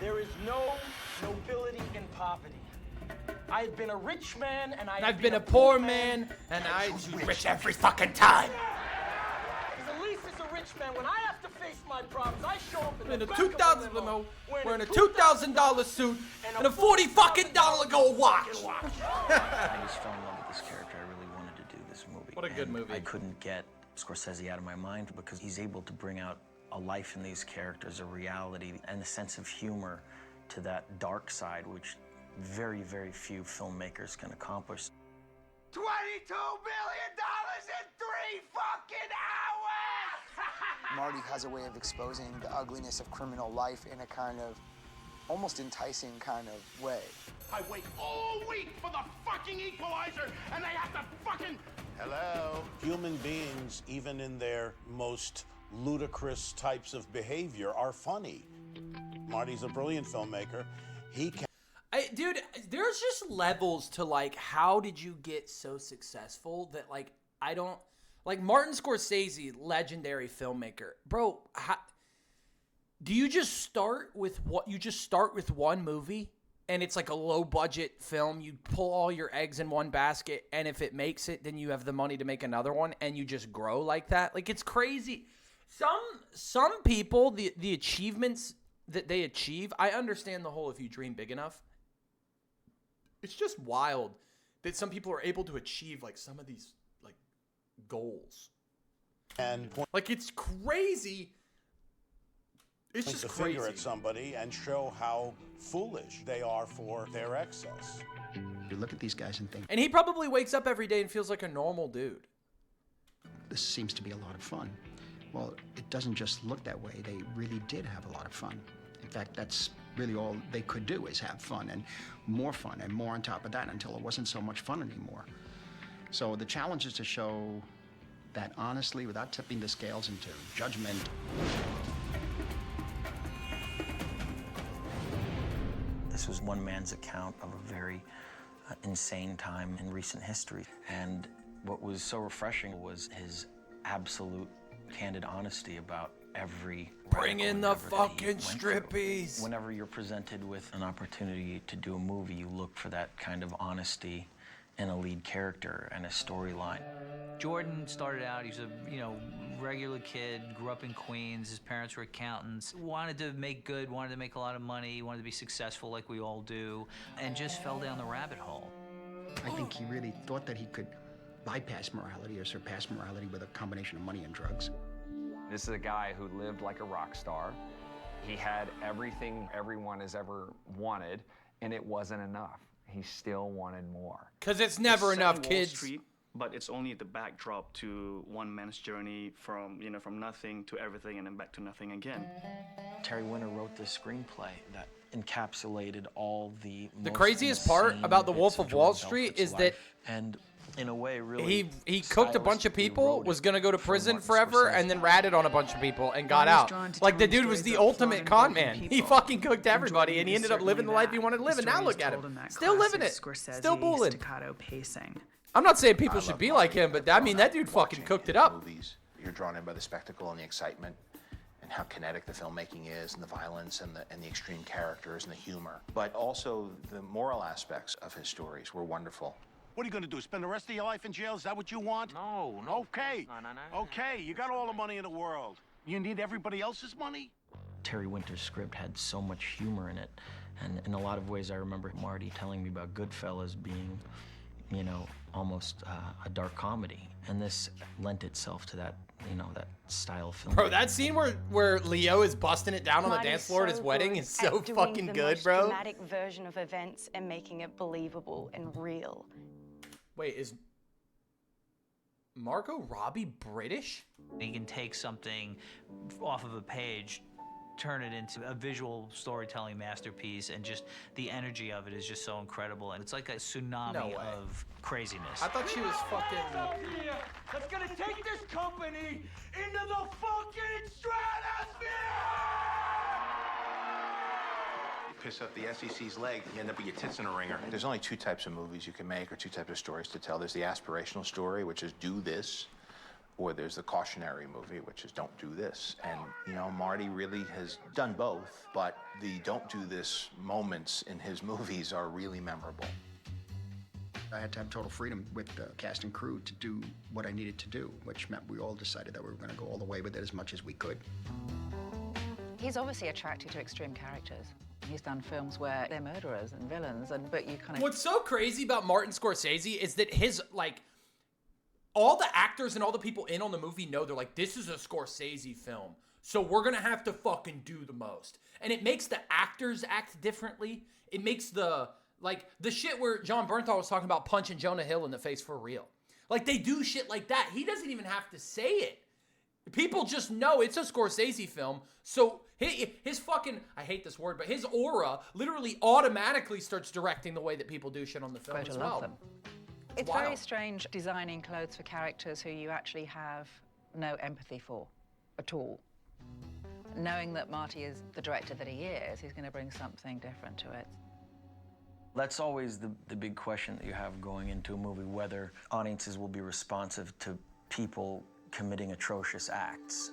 There is no nobility in poverty. I've been a rich man and I've been a poor man and I'm rich every fucking time. Because at least as a rich man, when I have to face my problems, I show up in a the $2,000 limo, wearing a $2,000 suit and a $40 fucking gold watch. I just fell in love with this character. I really wanted to do this movie. What a good movie. I couldn't get Scorsese out of my mind because he's able to bring out a life in these characters, a reality, and a sense of humor to that dark side, which very, very few filmmakers can accomplish. $22 million in 3 fucking hours! Marty has a way of exposing the ugliness of criminal life in a kind of almost enticing kind of way. I wait all week for the fucking equalizer, and they have to fucking... Hello? Human beings, even in their most ludicrous types of behavior, are funny. Marty's a brilliant filmmaker. He can... Dude, there's just levels to, like, how did you get so successful that, like, I don't... Like, Martin Scorsese, legendary filmmaker. Bro, do you just start with what... You just start with one movie, and it's like a low-budget film. You pull all your eggs in one basket, and if it makes it, then you have the money to make another one, and you just grow like that. Like, it's crazy. Some people, the achievements that they achieve, I understand the whole if you dream big enough. It's just wild that some people are able to achieve, like, some of these, like, goals. And like, it's crazy. It's just crazy. Finger at somebody and show how foolish they are for their excess. You look at these guys and think, and he probably wakes up every day and feels like a normal dude. This seems to be a lot of fun. Well, it doesn't just look that way. They really did have a lot of fun. In fact, that's really all they could do, is have fun and more on top of that, until it wasn't so much fun anymore. So the challenge is to show that honestly, without tipping the scales into judgment. This was one man's account of a very insane time in recent history. And what was so refreshing was his absolute candid honesty about every... Bring in the fucking strippies! Whenever you're presented with an opportunity to do a movie, you look for that kind of honesty in a lead character and a storyline. Jordan started out, he's a regular kid, grew up in Queens, his parents were accountants, wanted to make good, wanted to make a lot of money, wanted to be successful like we all do, and just fell down the rabbit hole. I think he really thought that he could bypass morality or surpass morality with a combination of money and drugs. This is a guy who lived like a rock star. He had everything everyone has ever wanted, and it wasn't enough. He still wanted more. Because it's never enough, kids. Street, but it's only the backdrop to one man's journey from nothing to everything and then back to nothing again. Terry Winter wrote this screenplay that encapsulated all the craziest part about The Wolf of Wall Street is that, and in a way, really, he cooked a bunch of people, was gonna go to prison forever, and then ratted on a bunch of people and got out. Like, the dude was the ultimate con man. He fucking cooked everybody, and he ended up living the life he wanted to live. And now look at him, still living it, still bulling. I'm not saying people should be like him, but I mean, that dude fucking cooked it up. Movies, you're drawn in by the spectacle and the excitement, and how kinetic the filmmaking is, and the violence, and the extreme characters, and the humor. But also the moral aspects of his stories were wonderful. What are you going to do, spend the rest of your life in jail? Is that what you want? No. Okay. No. Okay, you got all the money in the world. You need everybody else's money? Terry Winter's script had so much humor in it. And in a lot of ways, I remember Marty telling me about Goodfellas being, almost a dark comedy. And this lent itself to that, that style of film. Bro, that scene where Leo is busting it down on the dance floor at his wedding is so fucking good, bro. Dramatic version of events and making it believable and real. Wait, is Margot Robbie British? He can take something off of a page, turn it into a visual storytelling masterpiece, and just the energy of it is just so incredible. And it's like a tsunami of craziness. I thought she was fucking... That's gonna take this company into the fucking stratosphere! Piss up the SEC's leg, you end up with your tits in a ringer. There's only 2 types of movies you can make, or 2 types of stories to tell. There's the aspirational story, which is do this, Or there's the cautionary movie, which is don't do this. And, you know, Marty really has done both, but the don't do this moments in his movies are really memorable. I had to have total freedom with the cast and crew to do what I needed to do, which meant we all decided that we were going to go all the way with it as much as we could. He's obviously attracted to extreme characters. He's done films where they're murderers and villains, but you kind of... What's so crazy about Martin Scorsese is that his, like, all the actors and all the people in on the movie know they're like, this is a Scorsese film, so we're gonna have to fucking do the most. And it makes the actors act differently. It makes the, like, the shit where John Bernthal was talking about punching Jonah Hill in the face for real. Like, they do shit like that. He doesn't even have to say it. People just know it's a Scorsese film, so his fucking, I hate this word, but his aura literally automatically starts directing the way that people do shit on the film as well. It's wild. very strange designing clothes for characters who you actually have no empathy for at all. Knowing that Marty is the director that he is, he's going to bring something different to it. That's always the big question that you have going into a movie, whether audiences will be responsive to people committing atrocious acts.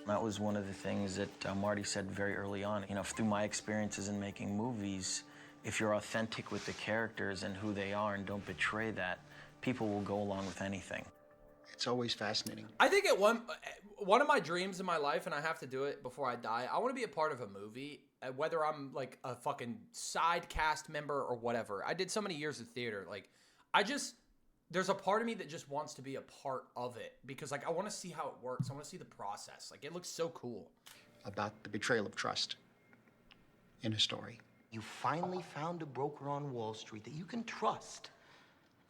That was one of the things that Marty said very early on. You know, through my experiences in making movies, if you're authentic with the characters and who they are and don't betray that, people will go along with anything. It's always fascinating. I think one of my dreams in my life, and I have to do it before I die, I want to be a part of a movie, whether I'm like a fucking side cast member or whatever. I did so many years of theater. Like, there's a part of me that just wants to be a part of it because, like, I want to see how it works. I want to see the process. Like, it looks so cool. About the betrayal of trust in a story. You finally found a broker on Wall Street that you can trust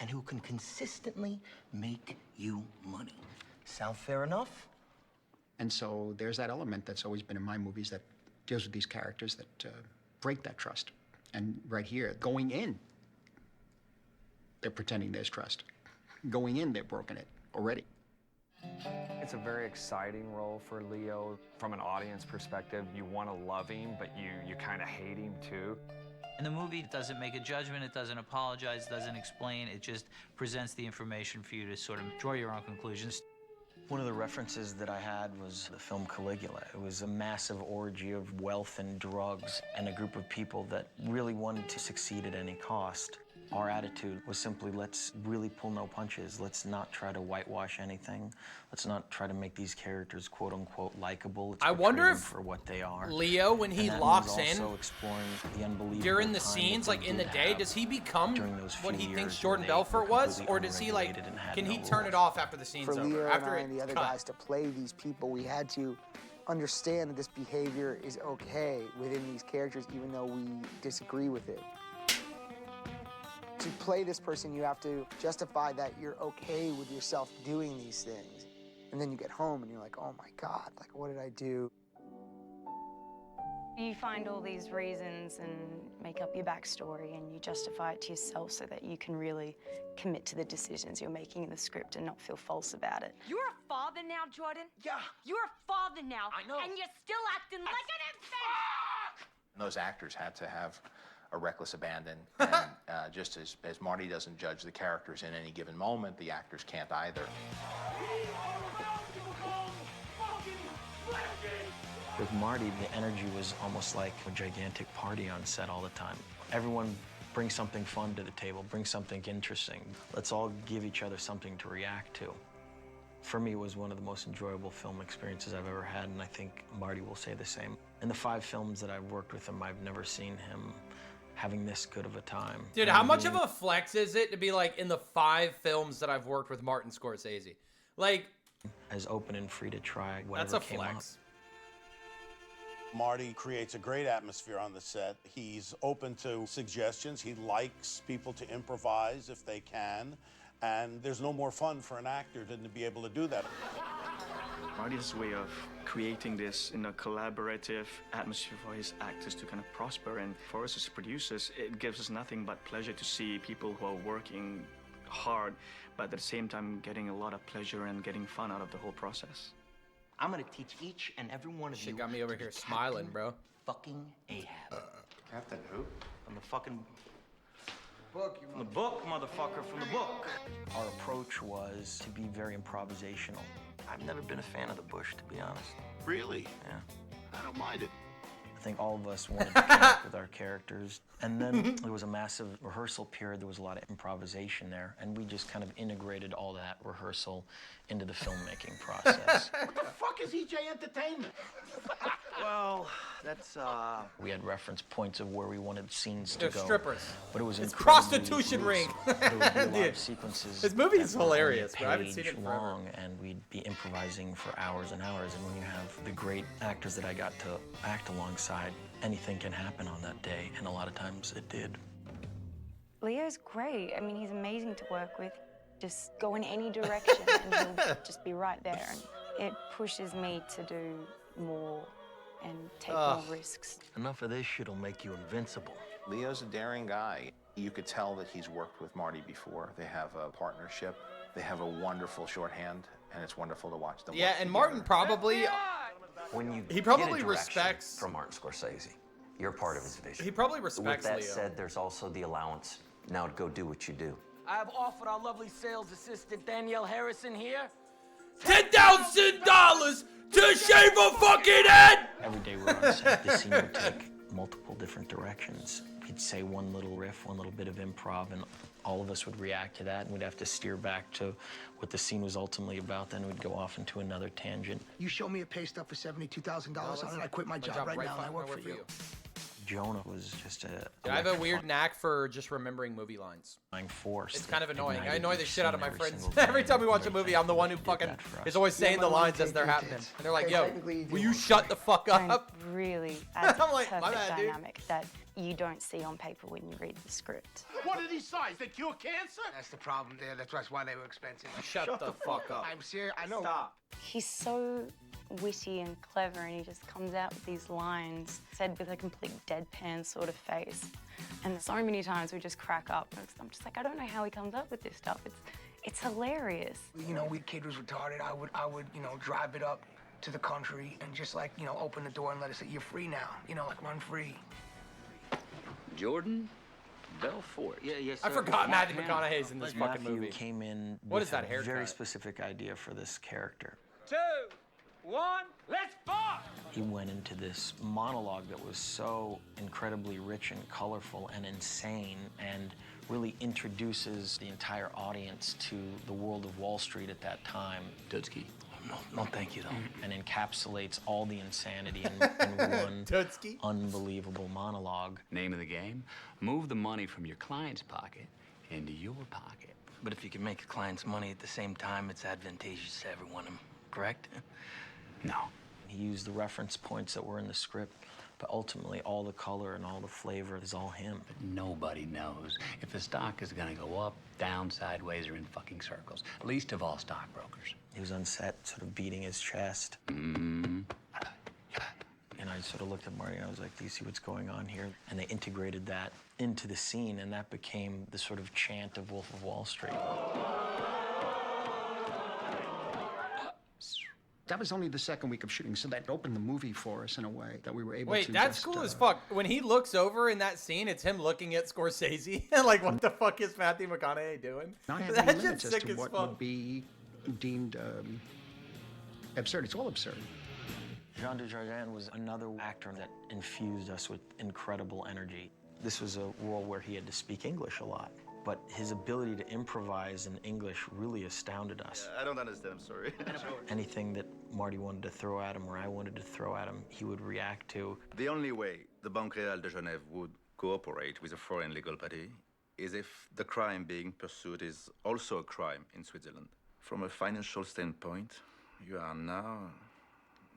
and who can consistently make you money. Sound fair enough? And so there's that element that's always been in my movies that deals with these characters that break that trust. And right here, going in, they're pretending there's trust. Going in, they've broken it already. It's a very exciting role for Leo. From an audience perspective, you want to love him, but you kind of hate him too. And the movie doesn't make a judgment, it doesn't apologize, doesn't explain, it just presents the information for you to sort of draw your own conclusions. One of the references that I had was the film Caligula. It was a massive orgy of wealth and drugs and a group of people that really wanted to succeed at any cost. Our attitude was simply, let's really pull no punches. Let's not try to whitewash anything. Let's not try to make these characters quote unquote likable. Let's I wonder if for what they are. Leo, when he locks in exploring the unbelievable during the scenes, like in the day, does he become what he thinks Jordan Belfort was, or does he like? Can he turn it off after the scene's For over? Leo After and I and the other guys to play these people, we had to understand that this behavior is okay within these characters, even though we disagree with it. To play this person, you have to justify that you're okay with yourself doing these things. And then you get home and you're like, oh my God, like, what did I do? You find all these reasons and make up your backstory and you justify it to yourself so that you can really commit to the decisions you're making in the script and not feel false about it. You're a father now, Jordan? Yeah. You're a father now. I know. And you're still acting like an infant! And those actors had to have a reckless abandon. And just as Marty doesn't judge the characters in any given moment, the actors can't either. With Marty, the energy was almost like a gigantic party on set all the time. Everyone brings something fun to the table, brings something interesting. Let's all give each other something to react to. For me, it was one of the most enjoyable film experiences I've ever had, and I think Marty will say the same. In the 5 films that I've worked with him, I've never seen him having this good of a time. Dude, how much of a flex is it to be like in the 5 films that I've worked with Martin Scorsese? Like, as open and free to try whatever that's a came flex. up. Marty creates a great atmosphere on the set. He's open to suggestions. He likes people to improvise if they can. And there's no more fun for an actor than to be able to do that. Marty's way of creating this in a collaborative atmosphere for his actors to kind of prosper, and for us as producers, it gives us nothing but pleasure to see people who are working hard, but at the same time getting a lot of pleasure and getting fun out of the whole process. I'm gonna teach each and every one of you. Shit got me over here smiling, bro. Fucking Ahab. Captain who? I'm the fucking From the book, motherfucker, from the book. Our approach was to be very improvisational. I've never been a fan of the bush, to be honest. Really? Yeah. I don't mind it. I think all of us wanted to connect with our characters. And then there was a massive rehearsal period. There was a lot of improvisation there. And we just kind of integrated all that rehearsal into the filmmaking process. What the fuck is EJ Entertainment? Well, that's, We had reference points of where we wanted scenes to They're go. strippers. But it was It's incredibly prostitution loose. ring. There would be a lot Dude, of sequences. this movie that is were only a hilarious, but I haven't seen it page in forever. long, and we'd be improvising for hours and hours. And when you have the great actors that I got to act alongside, anything can happen on that day, and a lot of times it did. Leo's great. I mean, he's amazing to work with. Just go in any direction and he'll just be right there. And it pushes me to do more and take more risks. enough of this shit'll make you invincible. Leo's a daring guy. You could tell that he's worked with Marty before. They have a partnership. They have a wonderful shorthand, and it's wonderful to watch them Yeah, work and together. Martin probably When you He probably get a direction respects- from Martin Scorsese, you're part of his vision. He probably respects With that Leo. said, there's also the allowance. Now go do what you do. I have offered our lovely sales assistant Danielle Harrison here $10,000 to shave a fucking head! Every day we're on set, the scene would take multiple different directions. He'd say one little riff, one little bit of improv, and all of us would react to that, and we'd have to steer back to what the scene was ultimately about. Then we'd go off into another tangent. You show me a pay stub for $72,000 on it, I quit my job right now and I work for you. Jonah was just a Dude, I have a weird knack for just remembering movie lines. force. It's kind of that annoying. I ignited annoy the each shit out of scene my every friends. single day. Every time we watch a movie, I'm the one who fucking is always saying the lines as they're happening. And they're like, yo, will you shut the fuck up? Really adds I'm a like, my perfect bad, dude. dynamic that you don't see on paper when you read the script. What are these size? They cure cancer? That's the problem there. That's why they were expensive. Shut the fuck up. I'm serious. I know. Stop. He's so witty and clever, and he just comes out with these lines said with a complete deadpan sort of face. And so many times we just crack up. And I'm just like, I don't know how he comes up with this stuff. It's hilarious. You know, we kid was retarded. I would, you know, drive it up to the country and just like, you know, open the door and let us say, you're free now. You know, like run free. Jordan Belfort. Yeah, yes, I forgot Matthew McConaughey's in this fucking Matthew movie. came in What with is that a haircut? very specific idea for this character. 2, 1, let's fuck! He went into this monologue that was so incredibly rich and colorful and insane, and really introduces the entire audience to the world of Wall Street at that time. Dudski. No, thank you, though. And encapsulates all the insanity in one Dudski? unbelievable monologue. Name of the game, move the money from your client's pocket into your pocket. But if you can make a client's money at the same time, it's advantageous to everyone, correct? No. He used the reference points that were in the script, but ultimately all the color and all the flavor is all him. Nobody knows if the stock is gonna go up, down, sideways, or in fucking circles. Least of all stockbrokers. He was on set sort of beating his chest. Mm-hmm. And I sort of looked at Marty and I was like, do you see what's going on here? And they integrated that into the scene, and that became the sort of chant of Wolf of Wall Street. That was only the second week of shooting, so that opened the movie for us in a way that we were able to. Wait, that's just, cool as fuck. When he looks over in that scene, it's him looking at Scorsese. Like, what the fuck is Matthew McConaughey doing? Not have That any shit's limits as sick to as what fuck. would be deemed absurd. It's all absurd. Jean Dujardin was another actor that infused us with incredible energy. This was a role where he had to speak English a lot, but his ability to improvise in English really astounded us. I don't understand, I'm sorry. Anything that Marty wanted to throw at him or I wanted to throw at him, he would react to. The only way the Banque Reale de Genève would cooperate with a foreign legal party is if the crime being pursued is also a crime in Switzerland. From a financial standpoint, you are now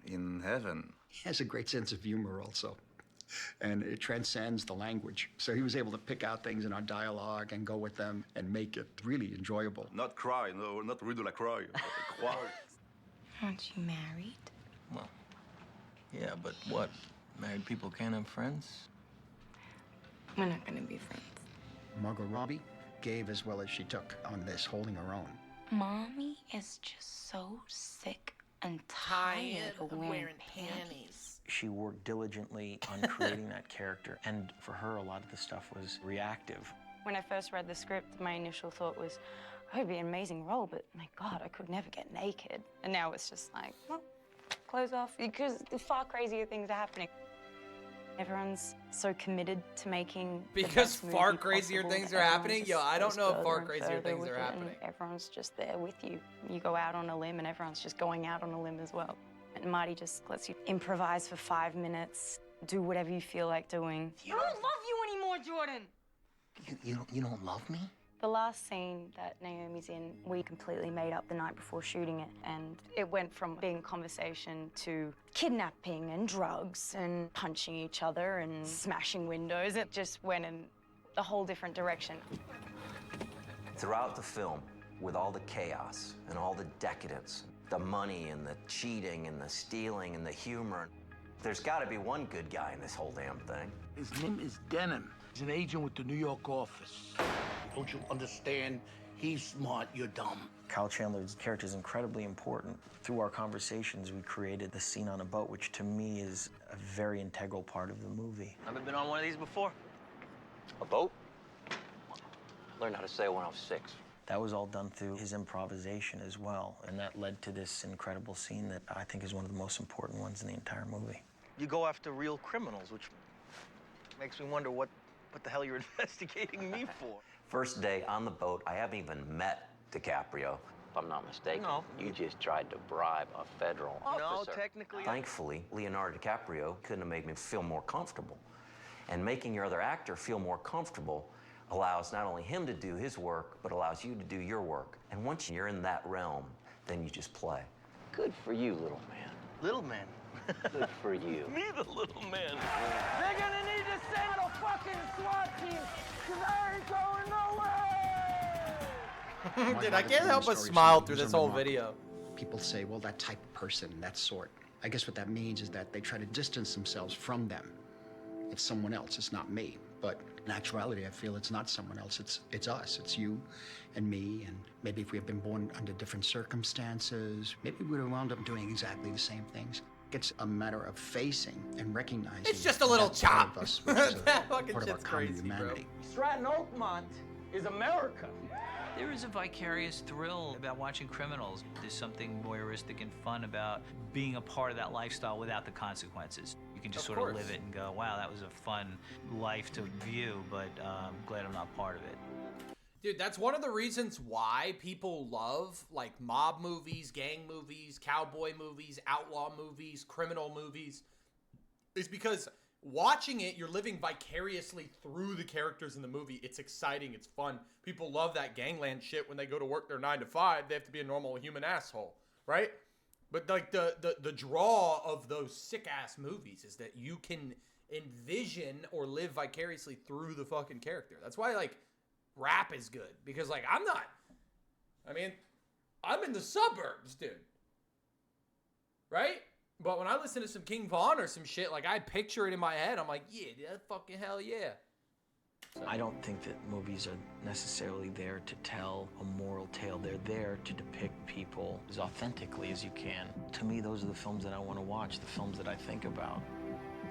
in heaven. He has a great sense of humor also, and it transcends the language. So he was able to pick out things in our dialogue and go with them and make it really enjoyable. Not cry, no, not Rue de la Croix. Croix. Aren't you married? Well, yeah, but what? Married people can't have friends? We're not gonna be friends. Margot Robbie gave as well as she took on this, holding her own. Mommy is just so sick and tired of wearing panties. She worked diligently on creating that character, and for her, a lot of the stuff was reactive. When I first read the script, my initial thought was, oh, it'd be an amazing role, but my God, I could never get naked. And now it's just like, well, clothes off, because far crazier things are happening. Everyone's so committed to making the Because best far movie crazier possible things that are everyone happening? just Yo, I don't goes know if further far and crazier further things with are it, and happening. everyone's just there with you. You go out on a limb and everyone's just going out on a limb as well. And Marty just lets you improvise for 5 minutes, do whatever you feel like doing. I don't love you anymore, Jordan. You don't love me? The last scene that Naomi's in, we completely made up the night before shooting it, and it went from being a conversation to kidnapping and drugs and punching each other and smashing windows. It just went in a whole different direction. Throughout the film, with all the chaos and all the decadence, the money and the cheating and the stealing and the humor, there's got to be one good guy in this whole damn thing. His name is Denham. He's an agent with the New York office. Don't you understand? He's smart, you're dumb. Kyle Chandler's character is incredibly important. Through our conversations, we created the scene on a boat, which to me is a very integral part of the movie. Never been on one of these before? A boat? Learned how to sail when I was 6. That was all done through his improvisation as well, and that led to this incredible scene that I think is one of the most important ones in the entire movie. You go after real criminals, which makes me wonder what the hell you're investigating me for. First day on the boat, I haven't even met DiCaprio. If I'm not mistaken, No. you just tried to bribe a federal officer. No, technically. Thankfully, Leonardo DiCaprio couldn't have made me feel more comfortable. And making your other actor feel more comfortable allows not only him to do his work, but allows you to do your work. And once you're in that realm, then you just play. Good for you, little man. Little man? Good for you. Me, the little man. They're gonna need to send a fucking SWAT team, because I ain't going nowhere! Dude, I can't help but smile through this whole video. People say, well, that type of person, that sort. I guess what that means is that they try to distance themselves from them. It's someone else, it's not me. But in actuality, I feel it's not someone else, it's us, it's you and me, and maybe if we had been born under different circumstances, maybe we would have wound up doing exactly the same things. It's a matter of facing and recognizing. It's just a little that part chop. of us, which is That part fucking of our shit's common crazy, bro. humanity. Stratton Oakmont is America. There is a vicarious thrill about watching criminals. There's something voyeuristic and fun about being a part of that lifestyle without the consequences. You can just Of sort of course. live it and go, wow, that was a fun life to view, but I'm glad I'm not part of it. Dude, that's one of the reasons why people love like mob movies, gang movies, cowboy movies, outlaw movies, criminal movies, is because watching it, you're living vicariously through the characters in the movie. It's exciting, it's fun. People love that gangland shit when they go to work their 9 to 5. They have to be a normal human asshole, right? But like the draw of those sick ass movies is that you can envision or live vicariously through the fucking character. That's why like rap is good, because like I'm in the suburbs, dude. Right? But when I listen to some King Von or some shit, like I picture it in my head. I'm like, yeah, that fucking hell yeah. I don't think that movies are necessarily there to tell a moral tale. They're there to depict people as authentically as you can. To me, those are the films that I want to watch, the films that I think about.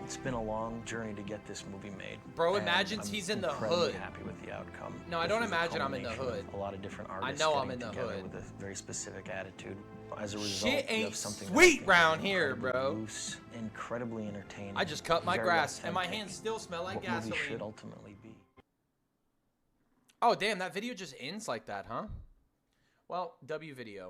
It's been a long journey to get this movie made. Bro and imagines I'm he's in the incredibly hood. happy with the outcome. No, I This don't is a imagine I'm in the culmination hood. of a lot of different I artists know I'm getting in the together hood. with a very specific attitude. As a result, Shit you ain't have something sweet that's round here, incredibly bro. Loose, incredibly entertaining. I just cut my very grass, and my authentic. hands still smell like What movies gasoline. should ultimately be. Oh, damn, that video just ends like that, huh? Well, W video.